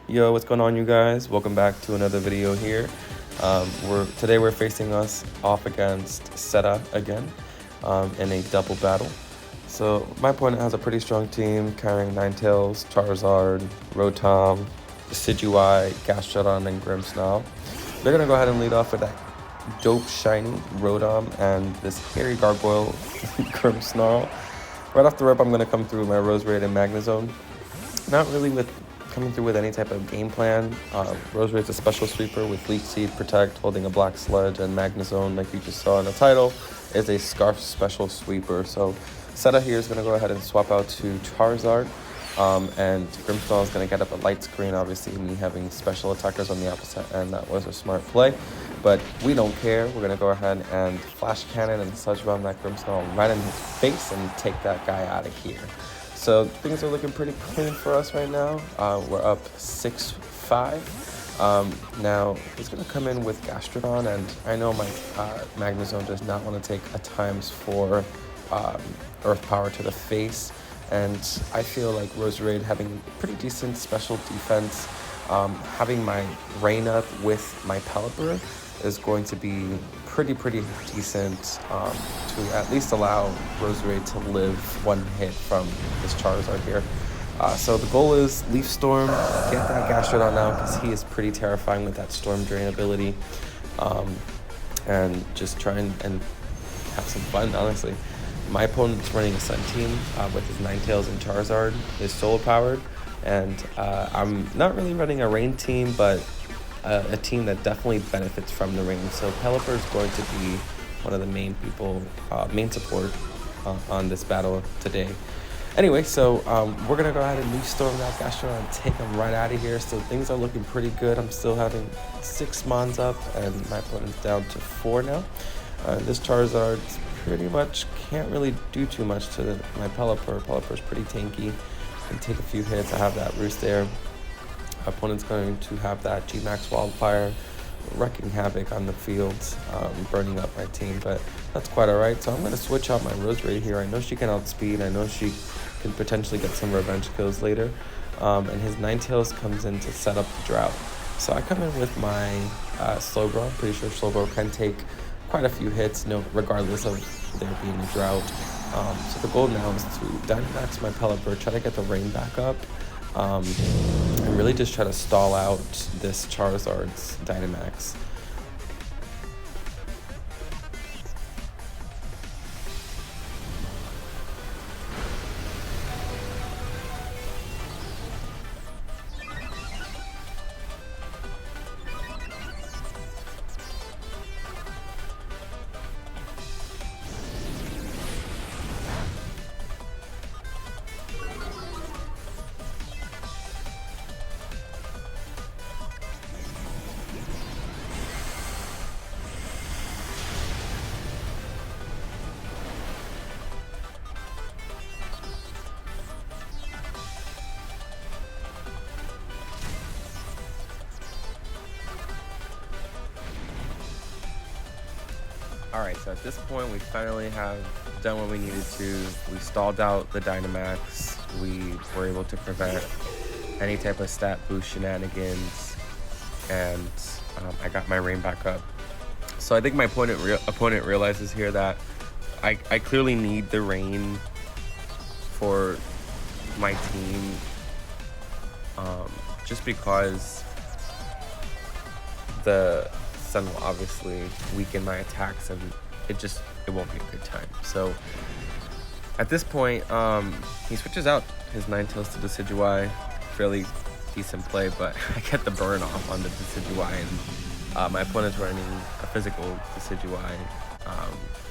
Yo, what's going on, you guys? Welcome back to another video here. Today we're facing us off against Seta again in a double battle. So my opponent has a pretty strong team carrying Ninetales, Charizard, Rotom, Decidueye, Gastrodon, and Grimmsnarl. They're gonna go ahead and lead off with that dope shiny Rotom and this hairy Gargoyle Grimmsnarl. Right off the rip, I'm gonna come through with my Roserade and Magnezone. Not really coming through with any type of game plan. Roserade's a special sweeper with Leech Seed, Protect, holding a Black Sludge, and Magnezone, like you just saw in the title, is a Scarf special sweeper. So Seta here is going to go ahead and swap out to Charizard, and Grimmsnarl is going to get up a light screen. Obviously, me having special attackers on the opposite end, that was a smart play. But we don't care. We're going to go ahead and Flash Cannon and Sludge Bomb that Grimmsnarl right in his face and take that guy out of here. So things are looking pretty clean for us right now. We're up 6-5. Now he's going to come in with Gastrodon, and I know my Magnezone does not want to take a ×4 Earth Power to the face, and I feel like Roserade having pretty decent special defense, having my Rain Up with my Pelipper is going to be pretty decent to at least allow Roserade to live one hit from this Charizard here. So the goal is Leaf Storm, get that Gastrodon now because he is pretty terrifying with that Storm Drain ability, and just try and have some fun, honestly. My opponent's running a Sun team with his Ninetales and Charizard, is solar powered, and I'm not really running a Rain team, but a team that definitely benefits from the rain. So Pelipper is going to be one of the main people, main support on this battle today. Anyway, so we're going to go ahead and Leaf Storm that Gastrodon and take him right out of here. So things are looking pretty good. I'm still having 6 Mons up, and my opponent's down to 4 now. This Charizard pretty much can't really do too much to my Pelipper. Pelipper's pretty tanky. Can take a few hits. I have that Roost there. My opponent's going to have that G-Max Wildfire, wrecking havoc on the field, burning up my team, but that's quite alright. So I'm going to switch out my Roserade here. I know she can outspeed. I know she can potentially get some revenge kills later. And his Ninetales comes in to set up the drought. So I come in with my Slowbro. I'm pretty sure Slowbro can take quite a few hits, regardless of there being a drought. So the goal now is to Dynamax my Pelipper, try to get the rain back up, and really just try to stall out this Charizard's Dynamax. Alright, so at this point we finally have done what we needed to. We stalled out the Dynamax. We were able to prevent any type of stat boost shenanigans, and I got my rain back up. So I think my opponent realizes here that I clearly need the rain for my team, just because the Sun will obviously weaken my attacks, and it won't be a good time. So at this point, he switches out his Ninetales to Decidueye. Fairly decent play, but I get the burn off on the Decidueye, and my opponent's running a physical Decidueye.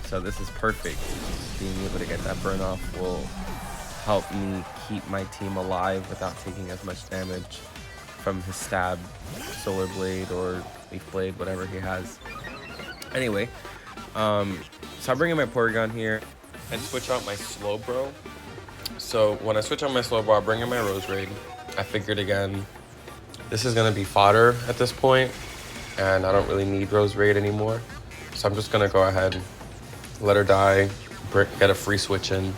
So this is perfect. Being able to get that burn off will help me keep my team alive without taking as much damage from his stab, Solar Blade, or Leaf Blade, whatever he has. Anyway, so I'm bringing my Porygon here and switch out my Slowbro. So when I switch out my Slowbro, I bring in my Roserade. I figured again, this is gonna be fodder at this point, and I don't really need Roserade anymore. So I'm just gonna go ahead, let her die, get a free switch in,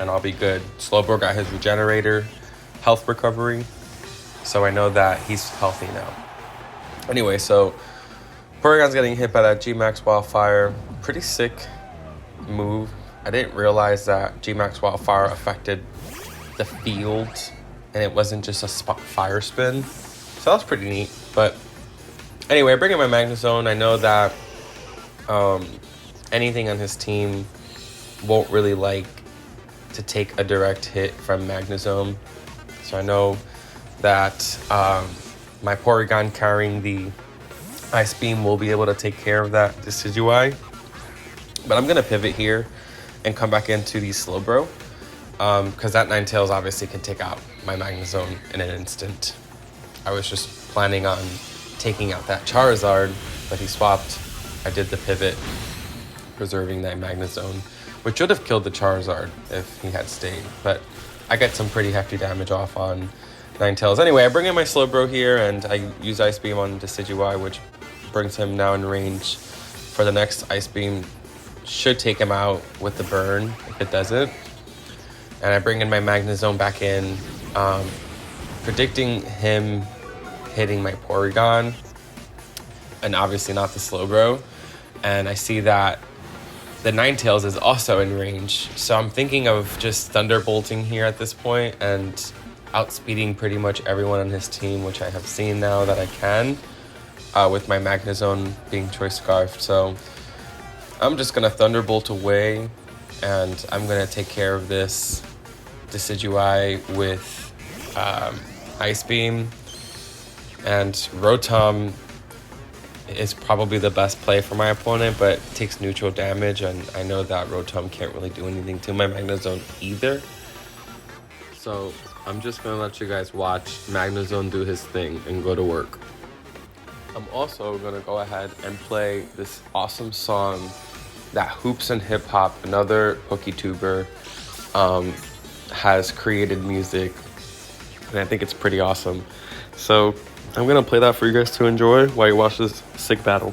and I'll be good. Slowbro got his Regenerator, health recovery, so I know that he's healthy now. Anyway, so Porygon's getting hit by that G-Max Wildfire. Pretty sick move. I didn't realize that G-Max Wildfire affected the field and it wasn't just a fire spin. So that's pretty neat. But anyway, I bring in my Magnezone. I know that anything on his team won't really like to take a direct hit from Magnezone. So I know that my Porygon carrying the Ice Beam will be able to take care of that Decidueye. But I'm going to pivot here and come back into the Slowbro. Because that Ninetales obviously can take out my Magnezone in an instant. I was just planning on taking out that Charizard, but he swapped. I did the pivot, preserving that Magnezone, which should have killed the Charizard if he had stayed. But I get some pretty hefty damage off on Ninetales. Anyway, I bring in my Slowbro here, and I use Ice Beam on Decidueye, which brings him now in range for the next Ice Beam. Should take him out with the burn if it doesn't. And I bring in my Magnezone back in, predicting him hitting my Porygon, and obviously not the Slowbro. And I see that the Ninetales is also in range. So I'm thinking of just Thunderbolting here at this point and outspeeding pretty much everyone on his team, which I have seen now that I can, with my Magnezone being Choice Scarfed. So I'm just going to Thunderbolt away, and I'm going to take care of this Decidueye with Ice Beam. And Rotom is probably the best play for my opponent, but it takes neutral damage, and I know that Rotom can't really do anything to my Magnezone either. So I'm just going to let you guys watch Magnezone do his thing and go to work. I'm also going to go ahead and play this awesome song that Hoops and Hip Hop, another PokeTuber, has created music, and I think it's pretty awesome. So I'm going to play that for you guys to enjoy while you watch this sick battle.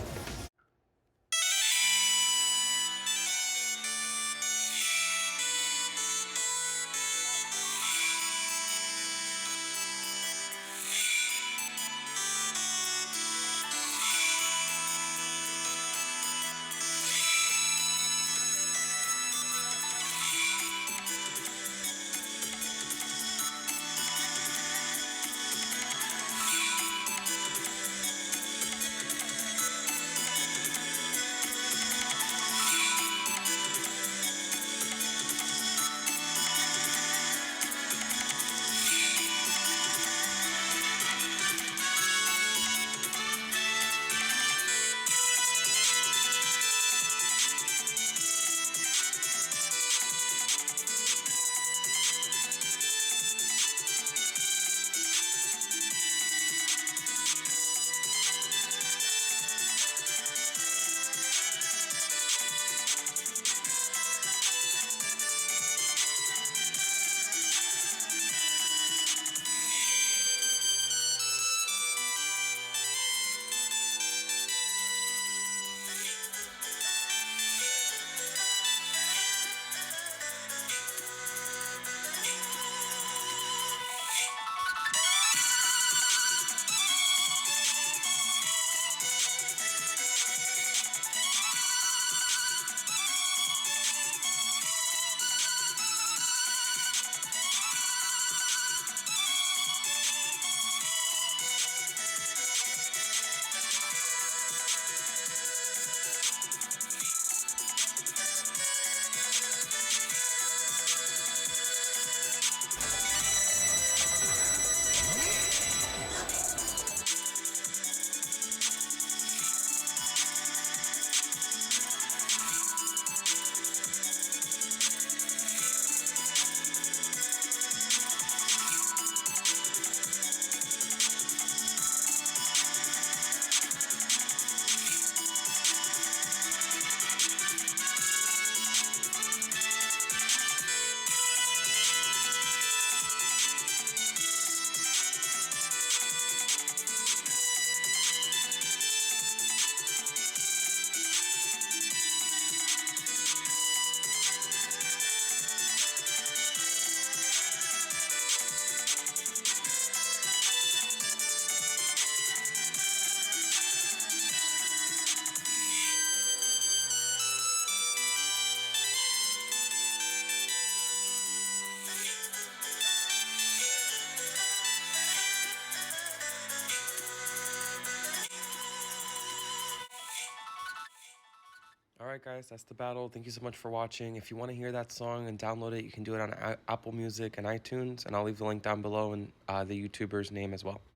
Alright guys, that's the battle. Thank you so much for watching. If you want to hear that song and download it, you can do it on Apple Music and iTunes, and I'll leave the link down below and the YouTuber's name as well.